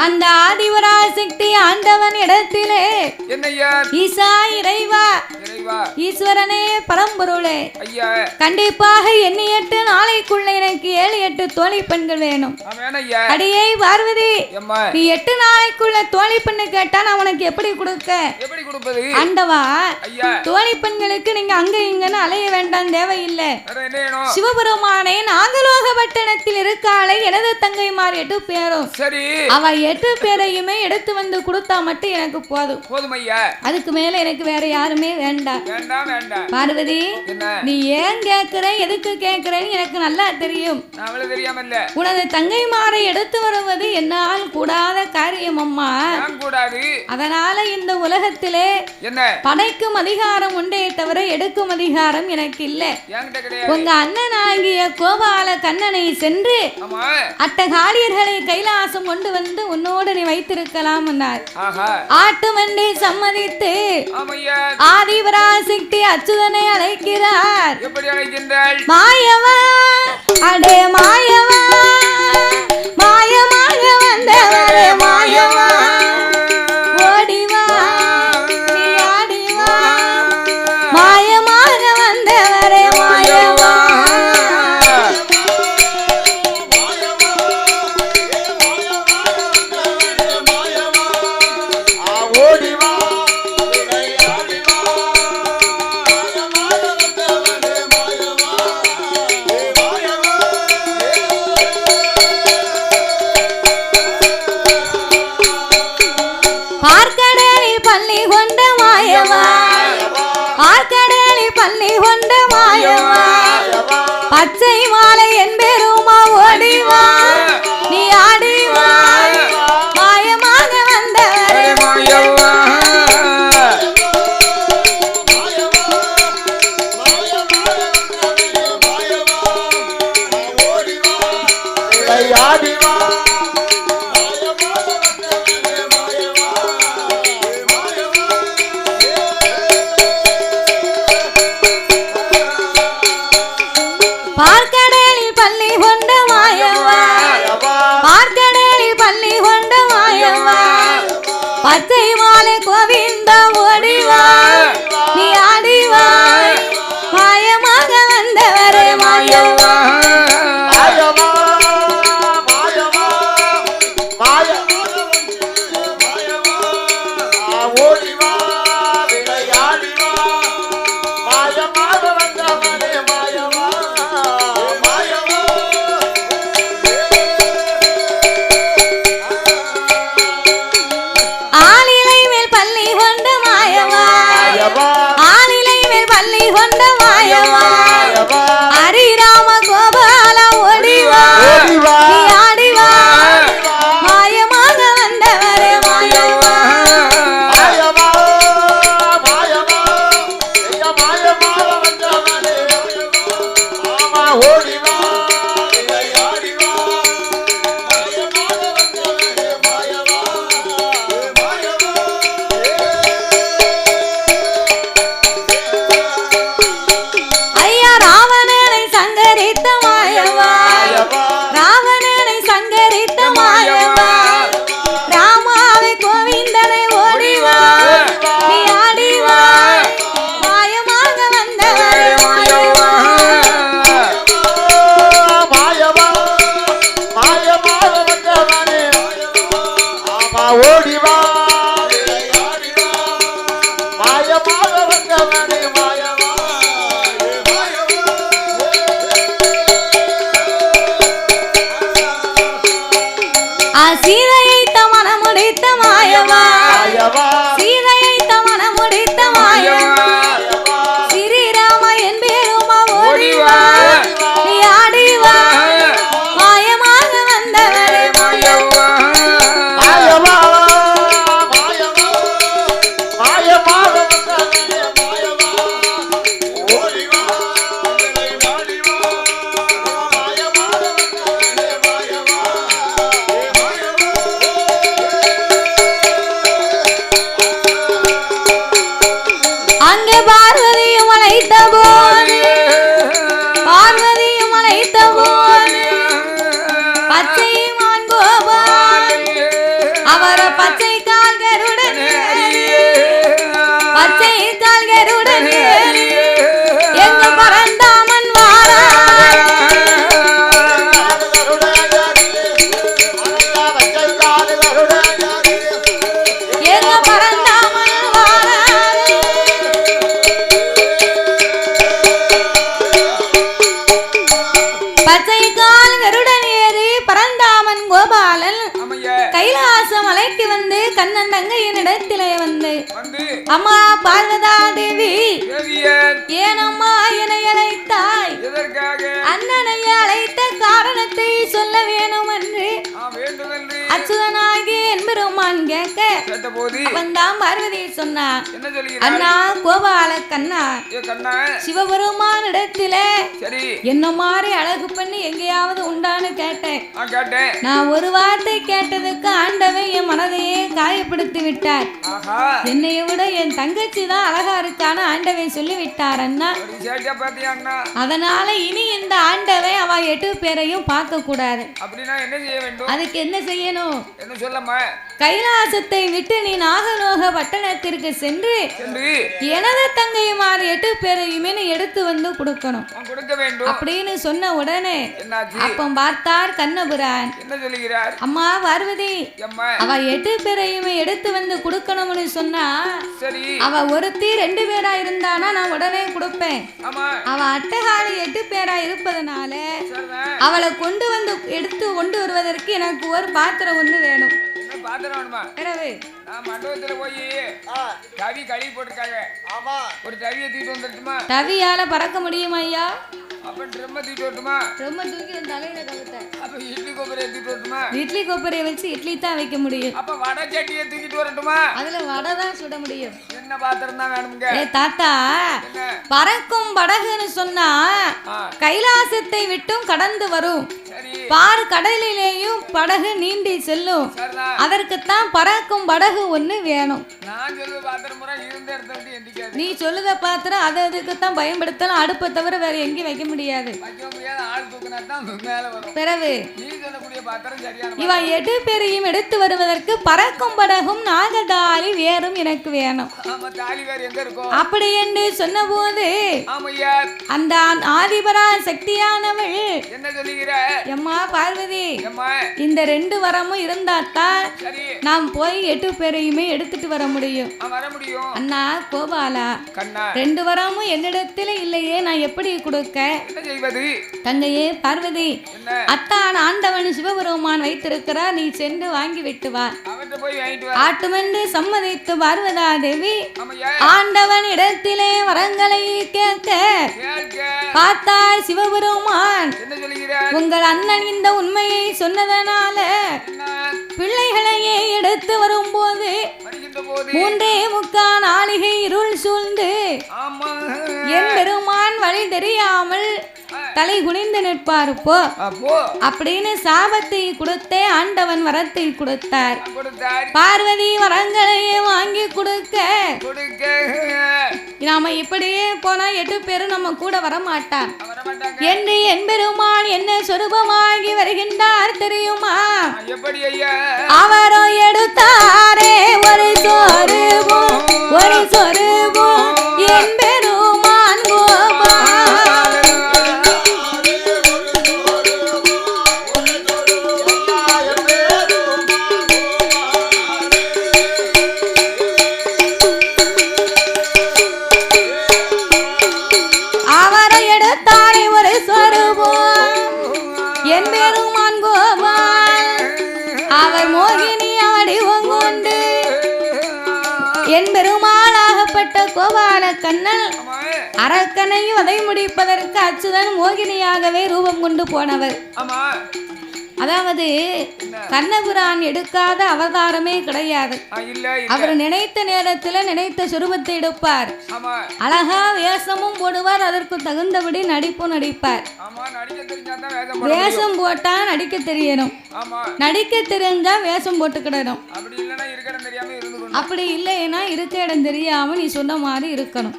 அந்த ஆதிபராசக்தி ஆண்டவன் இடத்திலே என்னையா ஈசா இறைவா ஈஸ்வரனே பரம்பொருளே ஐயா கண்டிப்பாக எண்ணி 8 நாளைக்குள்ள எனக்கு 7-8 தோழி பெண்கள் வேணும். அடியே பார்வதி நீ 8 நாளைக்குள்ள தோழி பெண்ணு கேட்டா நான் உனக்கு எப்படி கொடுக்க? எப்படி கொடுப்பது? ஆண்டவா தோழி பெண்களுக்கு நீங்க அங்க இங்கன்னு அலைய வேண்டாம், தேவையில்லை. சிவபெருமானே நாகலோக பட்டணத்தில் இருக்காளே எனது தங்கைமார் 8 பேரும். சரி அவ 8 பேரையுமே எடுத்து வந்து கொடுத்தா மட்டும் எனக்கு போதும். போதும் ஐயா, அதுக்கு மேல எனக்கு வேற யாருமே வேண்டாம். வேண்டாம் வேண்டாம் பார்வதி, நீ ஏன் கேக்குற எதுக்கு கேக்குறேன்னு எனக்கு நல்லா தெரியும். உனது தங்கைமாரை எடுத்து வருவது என்னால் கூடாத காரியம் அம்மா. அதனால இந்த உலகத்திலே படைக்கும் அதிகாரம் உண்டே தவிர எடுக்கும் அதிகாரம் எனக்கு இல்லை. உங்க அண்ணனாகிய கோபால கண்ணனை சென்று அட்டகாளியர்களை கைலாசம் கொண்டு வந்து உன்னோடு நீ வைத்திருக்கலாம் என்றார். ஆட்டு மண்டி சம்மதித்து ஆதிபராசக்தி அச்சுதனை அழைக்கிறார். எப்படி அழைக்கின்றாள்? மாயவா அடே மாயவா மாயமாக வந்தவரே மாயவா ஓடிவா நீ ஆடிவா மாயமாக வந்தவரே மாயவா பச்சை மாலை என்பேருமா ஓடிவா நீ ஆடிவா மாயமாக வந்தவரே மாயவா பச்சை மாலை கோவிந்தா ஓடிவா நீ ஆடிவா மாயமாக வந்தவரே மாயவா ஹரிராம கோபால ஓடிவா நீ ஆடிவா மாயமாக வந்தவரே மாயவா சீதையை தமன முடித்த மாயவா சீதையை தமன முடித்த மாயவா ஸ்ரீராம என்பேருமா ஓடிவா நீ ஆடிவா மாயமாக வந்தவரே மாயவா அவர் பச்சை கால்களுடன் பச்சை கால்களுடன் எங்க பரந்தாமன் வாரார் எங்க பரந்தாமன் வாரார் பச்சை கால்களுடன் ஏறி பரந்தாமன் கோபாலன் கைலாச மலைக்கு வந்து கண்ணன் தங்கையின் இடத்திலே வந்து அம்மா பார்வதா தேவி ஏனம்மா என்னை அழைத்தாய் அண்ணனை அழைத்த காரணத்தை சொல்ல வேணும் என்று அச்சுதனாகி என்பெருமான் கேட்க வந்தான் பார்வதி சொன்னார் அண்ணா கோபால கண்ணா சிவபெருமான் இடத்தில என்ன மாதிரி அழகு பண்ணி எங்கேயாவது உண்டான்னு கேட்டேன் நான் ஒரு வார்த்தை கேட்டதுக்கு ஆண்டவன் என் மனதையே காயப்படுத்தி விட்டார் என்னைய விட என் தங்கச்சி தான் அழகா இருக்கான ஆண்டவன் சொல்லி விட்டார் அண்ணா அதனால இனி இந்த ஆண்டவன் அவ 8 பேரையும் பார்க்க கூடாது அதுக்கு என்ன செய்யணும் கைலாசத்தை விட்டு நீ நாகலோக பட்டணத்திற்கு சென்று எனது தங்கையுமாறு 8 பேரையுமே நீ எடுத்து வந்து கொடுக்கணும் அப்படின்னு சொன்ன உடனே அப்ப பார்த்தார் கண்ணபுரான் அம்மா பார்வதி அவ 8 பேரையுமே எடுத்து வந்து கொடுக்கணும்னு சொன்னா அவ ஒருத்தி 2 பேரா இருந்தானா நான் உடனே கொடுப்பேன் அவ அட்டகாலி 8 பேரா இருப்பதனால அவளை கொண்டு வந்து எடுத்து கொண்டு வருவதற்கு எனக்கு ஒரு பாத்திரம் ஒண்ணு வேணும் தவியால பறக்க முடியுமா ஐயா இட்லி கொப்பரையை வச்சு இட்லி தான் வைக்க முடியும் அதுல வடை தான் சுட முடியும் தாத்தா பறக்கும் படகுன்னு சொன்னா கைலாசத்தை விட்டும் கடந்து வரும் பார் கடலிலேயும் படகு நீண்டி செல்லும் அதற்குத்தான் பறக்கும் படகு ஒண்ணு வேணும் நீ சொல்லுத பாத்திரம் அதுக்குத்தான் பயன்படுத்தலாம் அடுப்பை தவிர வேற எங்கேயும் வைக்க முடியாது பிறகு இவ 8 பேரையும் எடுத்து வருவதற்கு பறக்கும் படகும் நாகதாளி வேறும் எனக்கு வேணும் அப்படி என்று சொன்ன போது அந்த ஆதிபரா சக்தியானவள் எம்மா பார்வதி இந்த 2 வரமும் இருந்தாத்தான் நாம் போய் 8 பேரையுமே எடுத்துட்டு வர முடியும் அண்ணா கோபாலா 2 வரமும் என்னிடத்துல இல்லையே நான் எப்படி கொடுக்க தங்கையே பார்வதி அத்தான் ஆண்டவன் சிவபெருமான் வைத்திருக்கிறார் நீ சென்று வாங்கி விட்டு வா ஆட்டுமென்று சம்மதித்து பார்வதா தேவி ஆண்டவன் இடத்திலே வரங்களை கேட்க பார்த்தார் சிவபெருமான் உங்கள் அண்ணன் இந்த உண்மையை சொன்னதனால பிள்ளைகளையே எடுத்து வரும்போது 3.25 நாளிகை இருள் சூழ்ந்து என் பெருமான் வழி தெரியாமல் தலை குனிந்து நிற்பார் போ அப்படின்னு சாபத்தை கொடுத்தே ஆண்டவன் வரத்தை கொடுத்தார் பார்வதி வரங்களையே வாங்கி கொடுக்க நாம இப்படியே போனா 8 பேரும் நம்ம கூட வரமாட்டான் என்று என் பெருமான் என்ன சொரூபமாகி வருகின்றார் தெரியுமா அவரோ எடுத்தாரே ஒரு சொரூபம் என் பெருமான் கோபால் அவர் மோகினி அவடி ஒங்குண்டு என் பெருமாளாகப்பட்ட கோபால கண்ணன் அரக்கனை வதை முடிப்பதற்கு அச்சுதன் மோகினியாகவே ரூபம் கொண்டு போனவர். அதாவது கண்ணபுரான் எடுக்காத அவதாரமே கிடையாது. அவர் நினைத்த நேரத்தில் நினைத்த சுரூபத்தை எடுப்பார். அழகா வேஷமும் போடுவார், அதற்கு தகுந்தபடி நடிப்பும் நடிப்பார். வேஷம் போட்டா நடிக்க தெரியணும், நடிக்க தெரிஞ்சா வேஷம் போட்டுக்கிடணும். அப்படி இல்லைன்னா இருக்க இடம் தெரியாம நீ சொன்ன மாதிரி இருக்கணும்.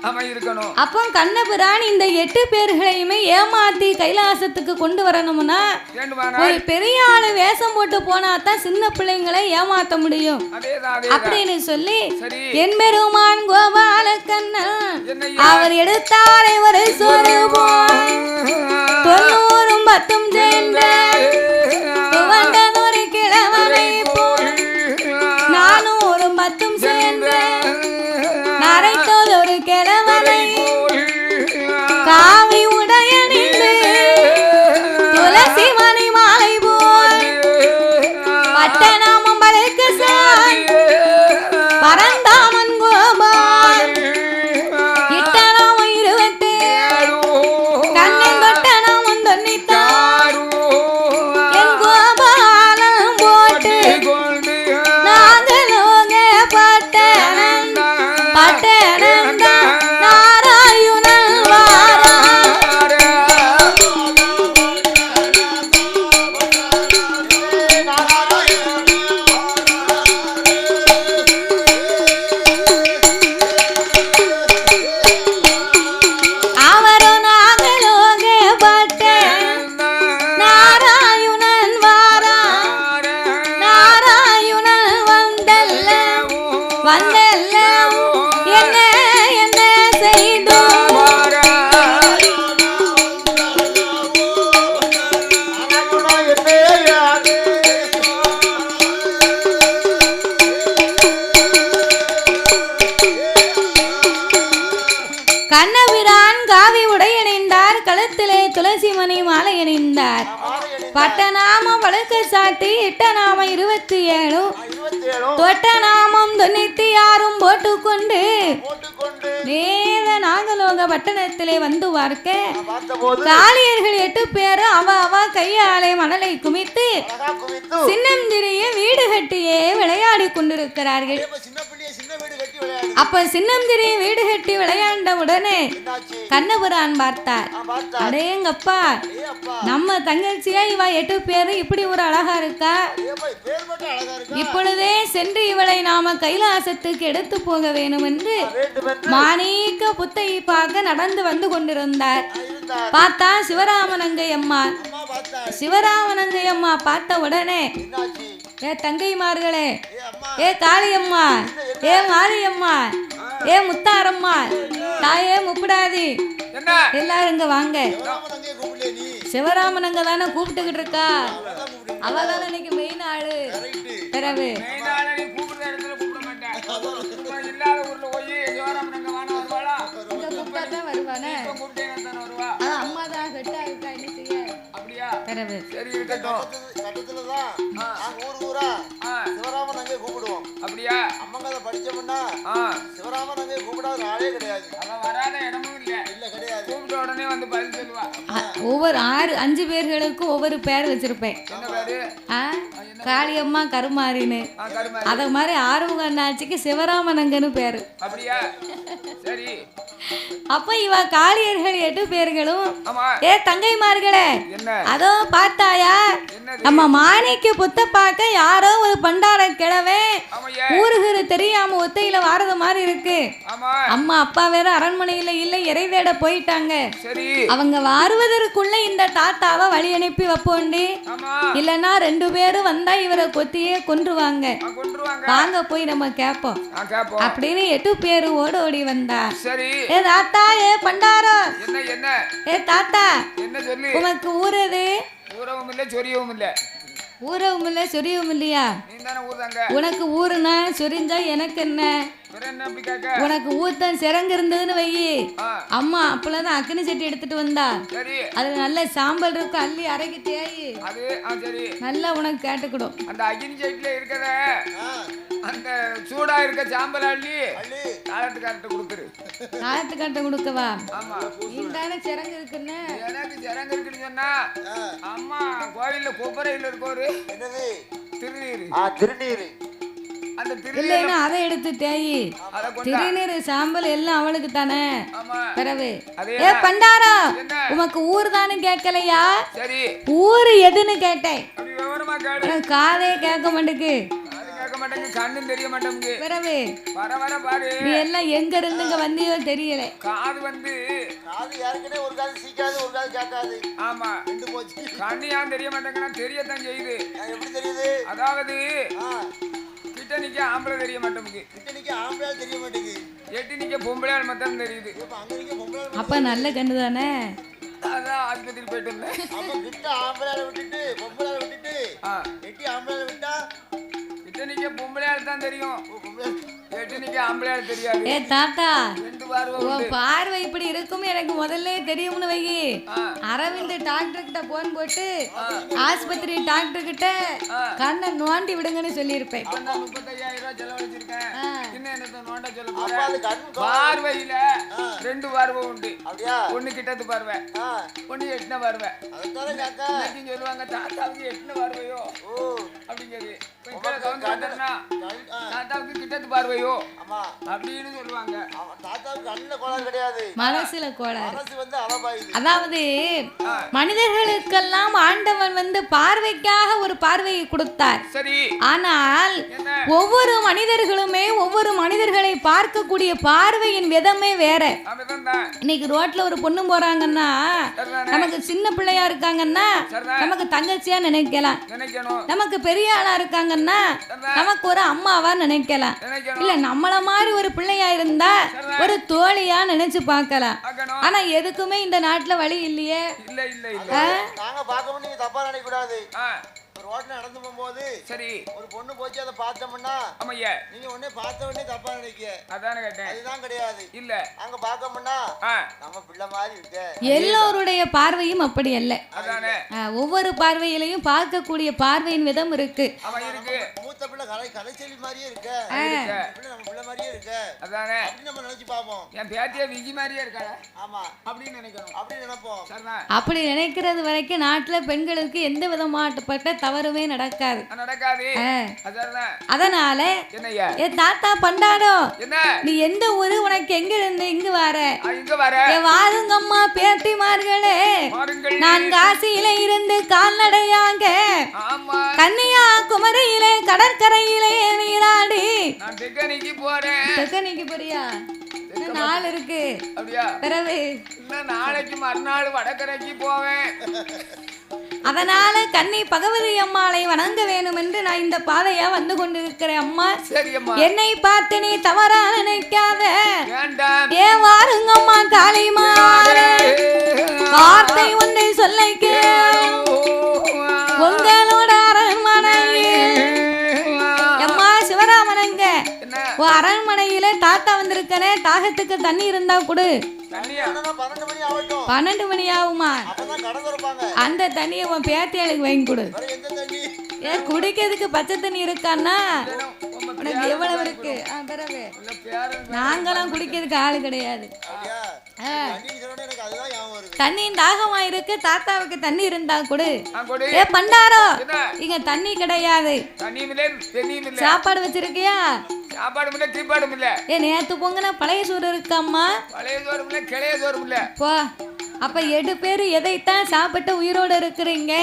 அப்போ கண்ணபுரான் இந்த 8 பேர்களையுமே ஏமாத்தி கைலாசத்துக்கு கொண்டு வரணும்னா ஒரு பெரிய ஆளு வேஷம் போட்டு போனாதான் சின்ன பிள்ளைங்களை ஏமாத்த முடியும் அப்படின்னு சொல்லி என் பெருமான் கோபால கண்ணன் அவர் எடுத்தாரை ஒரு சொருபம் 90 10 சேர்ந்த துவண்டதொரு கிழவனை போல் 400 10 சேர்ந்த நரைத்ததொரு கிழவனை காவி உடையணிந்து துளசி மணி மாலை போல் பட்டநாமம் பலக்கு சாய் பரந்தாமன் கோபால் இட்ட நாமம் 27 கண்ணன் தொட்ட நாமம் 96 என் கோபாலம் போட்டு நாகலோக பட்டணம் நாராயணன் வாரா அவரும் நாகலோக பட்டணம் நாராயணன் வாரா நாராயணன் வந்தல்ல என்ன என்ன செய்தோம் கண்ணபிரான் காவி உடை அணிந்தார் கழுத்திலே துளசி மணி மாலை அணிந்தார் பட்டநாமம் வழக்கு சாட்டி இட்ட நாமம் 27 தொட்ட நாமம் 96 போட்டுக்கொண்டு நேர நாகலோக பட்டணத்திலே வந்து பார்க்க காளியர்கள் 8 பேரும் அவ கையாலே மணலை குமித்து சின்னஞ்சிறிய வீடு கட்டியே விளையாடி கொண்டிருக்கிறார்கள். அப்ப சின்னஞ்சிறிய வீடு கட்டி விளையாண்ட உடனே கண்ணபிரான் பார்த்தார். அடேங்கப்பா, நம்ம தங்கச்சியா இவ 8 பேரும் இப்படி ஒரு அழகா இருக்கா, இப்பொழுதே சென்று இவளை நாம கைலாசத்துக்கு எடுத்து போக வேணும் என்று மாணிக்க புத்தையை பார்க்க நடந்து வந்து கொண்டிருந்தார். பார்த்தா சிவராமனங்கை அம்மா. சிவராமனங்கை அம்மா பார்த்த உடனே, ஏ தங்கைமார்களே, ஏ காளியம்மா, ஏ மாரியம்மா, ஏ முத்தாரம்மா, தாயே முப்பிடாதி, எல்லாரும் இங்க வாங்க. சிவராமனங்க தானே கூப்பிட்டுக்கிட்டு இருக்கா, அவதான இன்னைக்கு மெயின் ஆளு. பிறகு அம்மா தான் செட்டா இருக்கா, என்ன செய்ய? பிறகு சரி இருக்கட்டும். சிவராமன் அங்கே கூப்பிடுவோம். அப்படியா? அம்மங்க படிச்சோம்னா சிவராமன் அங்கே கூப்பிடாத ஆளே கிடையாது. அவன் வராத இடமும் இல்ல. இல்ல கிடையாது. கூப்பிட்ட உடனே வந்து பதில் சொல்லுவா. ஒவ்வொரு 5 பேர்களுக்கும் ஒவ்வொரு பேர் வச்சிருப்பேன். என்ன பேரு? காளியம்மா கருமாரின்னு. அத மாதிரி ஆறுமுகண்ணாச்சிக்கு சிவராமனங்கன்னு பேரு. அப்படியா? சரி. அப்ப இவ காளியர்கள் 8 பேர்களும், ஏ தங்கைமார்களே, அதோ பார்த்தாயா, நம்ம மாணிக்கு புத்த பார்க்க யாரோ ஒரு பண்டார கிழவே ஊருகிற தெரியாம ஒத்தையில வாரத மாதிரி இருக்கு. அம்மா அப்பா வேற அரண்மனையில இல்ல, இறை தேட போயிட்டாங்க. அவங்க வாருவதற்குள்ள இந்த தாத்தாவை வழி அனுப்பி வைப்போண்டி, இல்லன்னா 2 பேரும் வந்தா இவரை கொத்தியே கொன்றுவாங்க, வாங்க போய் நம்ம கேப்போம் அப்படின்னு 8 பேரு ஓடி வந்தா. ஏ தாத்தா, ஏ பண்டாரோ, ஏ தாத்தா, உனக்கு ஊர் எது? ஊரவும் இல்ல சொரியவும் இல்ல. ஊரவும் இல்ல சொரியவும் இல்லையா? உனக்கு ஊருனா சொரிஞ்சா எனக்கு என்ன? உனக்கு ஊத்தம் சிறங்கு இருந்ததுன்னு வையி, அம்மா அப்பதான் அக்னி சட்டி எடுத்துட்டு வந்தா, அதுல நல்ல சாம்பல் இருக்கும், அள்ளி அரைக்கு தேயி நல்லா உனக்கு கேட்டுக்கிடும். அந்த அக்னி சட்டில இருக்கிற அந்த சூடா இருக்க சாம்பல் அள்ளி காலத்துக்காரட்ட கொடுத்துரு. காலத்துக்காரட்ட கொடுக்கவா? நீதானே சிறங்கு இருக்குன்னு. எனக்கு சிறங்கு இருக்குன்னு சொன்னா அம்மா கோவில்ல கொப்பரையில இருக்கோரு திருநீர். திருநீர் அந்த திருநீர் அதை எடுத்து தேயி, திருநீர் சாம்பல் எல்லாம் அவளுக்கு தானே. பிறகு ஏ பண்டாரா, உனக்கு ஊர் தானே கேட்கலையா? ஊரு எதுன்னு கேட்டேன். காதே கேட்க மாட்டேக்கு, கண்ணும் தெரிய மாட்டேங்குது. பிறகு நீ எல்லாம் எங்க இருந்து இங்க வந்தியோ தெரியல. காது வந்து காது யாருக்குனே ஒரு காது சீக்காது ஒரு காது கேட்காது. ஆமா ரெண்டு போச்சு. கண்ணியா தெரிய மாட்டேங்கன்னா தெரியத்தான் செய்யுது. எப்படி தெரியுது? அதாவது கிட்ட நிக்க ஆம்பளை தெரிய மாட்டேங்குது. கிட்ட நிக்க ஆம்பளை தெரிய மாட்டேங்குது. எட்டி நிக்க பொம்பளையால் மட்டும் தெரியுது. அங்க நிக்க பொம்பளை. அப்ப நல்ல கண்ணு தானே. அதான் ஆஸ்பத்திரி போயிட்டு இருந்தேன். அப்ப கிட்ட ஆம்பளை விட்டுட்டு பொம்பளை விட்டுட்டு எட்டி ஆம்பளை விட்டா கிட்ட நிக்க பொம்பளையால் தான் தெரியும். எட்டி நிக்க ஆம்பளையால் தெரியாது. ஏ தாத்தா ரெண்டு பார்வை உன் பார்வை இப்படி இருக்கும் எனக்கு முதல்ல தெரியும்னு வை. அரவிந்த் டாக்டர் கிட்ட போன் போட்டு ஆஸ்பத்திரி டாக்டர் கிட்ட கண்ணை நோண்டி விடுங்கன்னு சொல்லியிருப்பேன். 35,000 ரூபாய் செலவழிச்சிருக்கேன். இன்னும் என்ன நோண்ட சொல்ல போறேன். பார்வையில ரெண்டு பார்வை உண்டு. ஒண்ணு கிட்டத்து பார்வை, ஒண்ணு எட்டின பார்வை. சொல்லுவாங்க தாத்தாவுக்கு எட்டின பார்வையோ அப்படிங்கிறது. தாத்தாவுக்கு கிட்டத்து பார்வையோ அப்படின்னு சொல்லுவாங்க. மனசுல கோளாறு. அதாவது மனிதர்களுக்கெல்லாம் ஆண்டவன் வந்து பார்வைக்காக ஒரு பார்வையை கொடுத்தார். சரி. ஆனால் ஒவ்வொரு மனிதர்களுமே ஒவ்வொரு மனிதர்களை பார்க்கக்கூடிய பார்வையின் விதமே வேற. இன்னைக்கு ரோட்ல ஒரு பொண்ணு போறாங்கன்னா நமக்கு சின்ன பிள்ளையா இருக்காங்கன்னா நமக்கு தங்கச்சியா நினைக்கலாம். நமக்கு பெரிய ஆளா இருக்காங்கன்னா நமக்கு ஒரு அம்மாவா நினைக்கலாம். இல்ல நம்மள மாதிரி ஒரு பிள்ளையா இருந்தா ஒரு தோழியா நினைச்சு பார்க்கலாம். ஆனா எதுக்குமே இந்த நாட்டுல வழி இல்லையே. நாங்க பார்க்க நீங்க தப்பா நினைக்க கூடாது. ரோட்ல நடந்து போகும்போது சரி ஒரு பொண்ணு போச்சு அதை பார்த்தோம்னா நீங்க உடனே பார்த்த உடனே தப்பா நினைக்க. அதானே கேட்டேன். அதுதான் கிடையாது. இல்ல அங்க பார்க்கோம்னா நம்ம பிள்ளை மாதிரி இருக்கு. எல்லோருடைய பார்வையும் அப்படி அல்ல. ஒவ்வொரு பார்வையிலையும் பார்க்கக்கூடிய பார்வையின் விதம் இருக்கு. மூத்த பிள்ளை கலைச்செல்வி மாதிரியே இருக்கு. நம்ம பிள்ளை மாதிரியே இருக்கு. அதானே அப்படி நம்ம நினைச்சு பார்ப்போம். என் பேத்தியா விஜி மாதிரியே இருக்கா. ஆமா அப்படின்னு நினைக்கிறோம். அப்படி நினைப்போம். அப்படி நினைக்கிறது வரைக்கும் நாட்டுல பெண்களுக்கு எந்த விதமாட்டப்பட்ட தவறுமே நடக்காது. அதனால என் தாத்தா பண்டாடோ நீ எந்த ஊரு, உனக்கு எங்க இருந்து இங்க வர? வாருங்கம்மா பேத்திமார்களே, நான் காசியில இருந்து கால்நடையாங்க கன்னியாகுமரியிலே கடற்கரையிலே நீராடி தெக்கனிக்கு போறியா? நாள் இருக்கு. பிறகு நாளைக்கு மறுநாள் வடகரைக்கு போவேன். அதனால கன்னி பகவதி அம்மாளை வணங்க வேணும் என்று நான் இந்த பாதையா வந்து கொண்டிருக்கிறேன். அம்மா என்னை பார்த்து நீ தவறா நினைக்காத. ஏன் வாருங்கம்மா காளிமாரே, வார்த்தை ஒன்றை சொல்ல உங்களோட அரண்மனையில் அம்மா சிவராமனங்க அரண்மனையில தாத்தா வந்திருக்கனே, தாகத்துக்கு தண்ணி இருந்தா கொடு. 12 மணி ஆகுமா? அந்த தண்ணியை உன் பேத்தியாளுக்கு வாங்கி கொடு. ஏன் குடிக்கிறதுக்கு பச்சை தண்ணி இருக்கான்னா உனக்கு எவ்வளவு இருக்கு? பிறகு நாங்களாம் குடிக்கிறதுக்கு ஆளு கிடையாது. தண்ணியும் தாகமா இருக்கு, தாத்தாவுக்கு தண்ணி இருந்தா கொடு. ஏ பண்டாரோ இங்க தண்ணி கிடையாது. சாப்பாடு வச்சிருக்கியா? சாப்பாடும் இல்ல கீப்பாடும் இல்ல. ஏ நேத்து பொங்கன பழைய சோறு இருக்காம்மா? பழைய சோறும் இல்ல கிளைய சோறும் இல்ல. போ. அப்ப 8 பேரு எதைத்தான் சாப்பிட்டு உயிரோட இருக்கிறீங்க?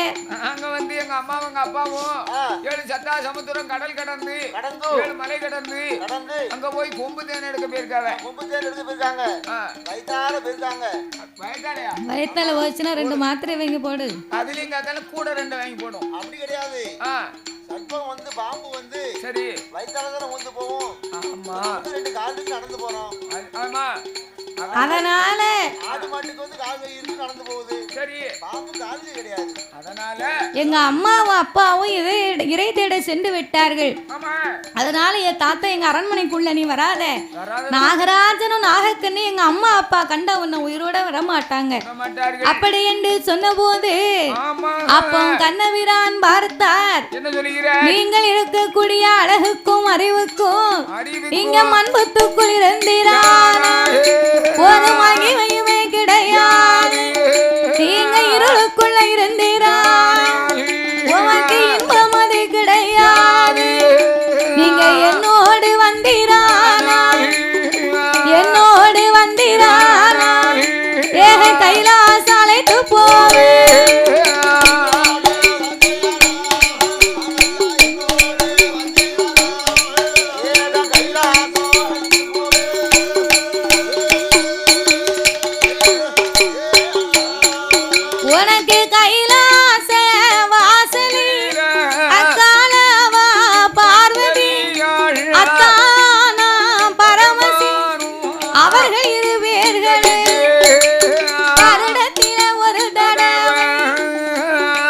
நாங்க வந்து எங்க அம்மாவும் எங்க அப்பாவும் 7 சத்தா சமுத்திரம் கடல் கடந்து 7 மலை கடந்து அங்க போய் கொம்பு தேன் எடுக்க போயிருக்காங்க. கொம்பு தேன் எடுக்க போயிருக்காங்க. வயித்தால போயிருக்காங்க. வயித்தாலையா? வயித்தால போச்சுன்னா 2 மாத்திரை வாங்கி போடு. அதுலயும் காத்தால கூட 2 வாங்கி போடும். அப்படி கிடையாது. சர்ப்பம் வந்து பாம்பு வந்து சரி வயித்தால தான வந்து போவோம். ஆமா 2 காலுக்கு நடந்து போறோம். ஆமா அதனால ஆடு மாட்டுக்கு வந்து கால் இருந்து நடந்து போகுது. சரி பாம்பு காலுக்கு கிடையாது. அதனால எங்க அம்மாவும் அப்பாவும் இறை தேட சென்று விட்டார்கள். ஆமா அதனால என் தாத்தா எங்க அரண்மனைக்குள்ள நீ வராத. நாகராஜனும் நாகக்கண்ணி எங்க அம்மா அப்பா கண்ட உன்னை உயிரோட வர மாட்டாங்க அப்படி என்று சொன்ன போது அப்போ கண்ணபிரான் பார்த்தார். நீங்கள் இருக்கக்கூடிய அழகுக்கும் அறிவுக்கும் இங்க மண்புத்துக்குள் இருந்தீரான ஒரு மகிமையுமே கிடையாது. நீங்க இருளுக்குள்ள இருந்தீரா, உனக்கு இன்பம் அது கிடையாது. நீங்க என்னோடு வந்தீரானா, என்னோடு வந்தீரானா ஏக கைலாச அழைத்து போவே. அத்தானா பரமசி அவர்கள் இரு பேர்களே வருடத்தில ஒரு தடவை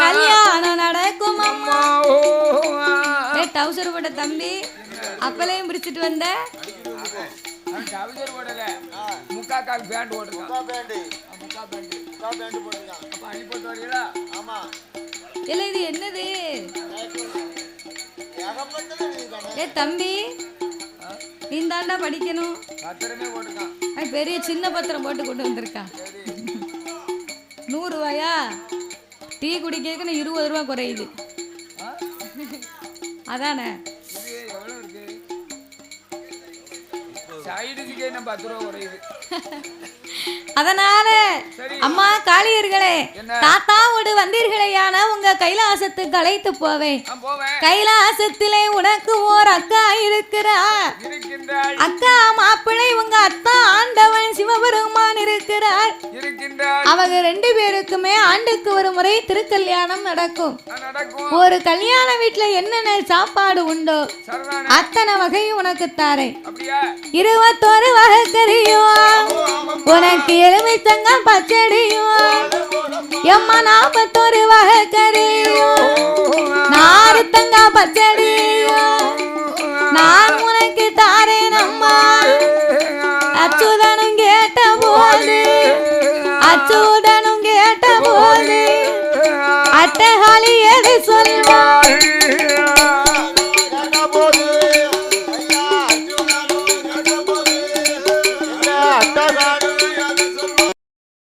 கல்யாணம் நடக்கும் அம்மா. டவுசர் போட்ட தம்பி அப்பலையும் பிடிச்சிட்டு வந்த டவுசர் போடல முக்கா கால் பேண்ட் போட்டுருக்கான். இல்ல இது என்னது ஏ தம்பி நீ தாண்டா படிக்கணும். பெரிய சின்ன பத்திரம் போட்டு கொண்டு வந்திருக்கான். 100 ரூபாயா டீ குடிக்க 20 ரூபா குறையுது அதானே. அதனால அம்மா காளியர்களே தாத்தாவோடு வந்தீர்களேயான உங்க கைலாசத்துக்கு அழைத்து போவேன். கைலாசத்திலே உனக்கு ஓர் அக்கா இருக்கிறா. அக்கா மாப்பிள்ளை உங்க அத்தா ஆண்டவன் சிவபெருமான் இருக்கிறார். அவங்க 2 பேருக்குமே ஆண்டுக்கு ஒரு முறை திருக்கல்யாணம் நடக்கும். ஒரு கல்யாண வீட்டுல என்னென்ன சாப்பாடு உண்டோ அத்தனை வகையும் உனக்கு தாரேன். 21 வகை கறியும் உனக்கு எலுமிச்சங்காய் பச்சடியும் எம்மா 41 வகை கறியும் நார்த்தங்காய் பச்சடி